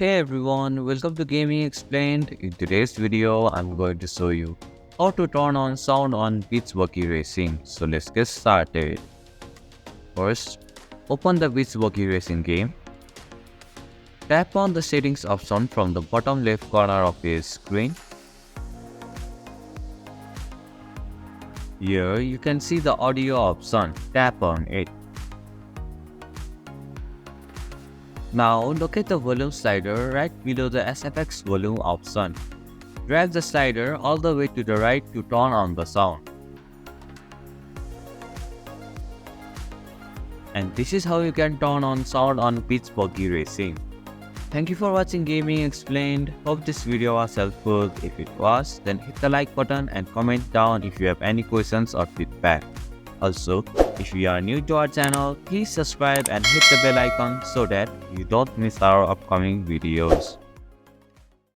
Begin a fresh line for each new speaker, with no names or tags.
Hey everyone, welcome to Gaming Explained. In today's video, I'm going to show you how to turn on sound on Beach Buggy Racing. So let's get started. First, open the Beach Buggy Racing game. Tap on the settings option from the bottom left corner of your screen. Here you can see the audio option. Tap on it. Now locate the volume slider right below the SFX Volume option. Drag the slider all the way to the right to turn on the sound. And this is how you can turn on sound on Beach Buggy Racing. Thank you for watching Gaming Explained. Hope this video was helpful. If it was, then hit the like button and comment down if you have any questions or feedback. Also, if you are new to our channel, please subscribe and hit the bell icon so that you don't miss our upcoming videos.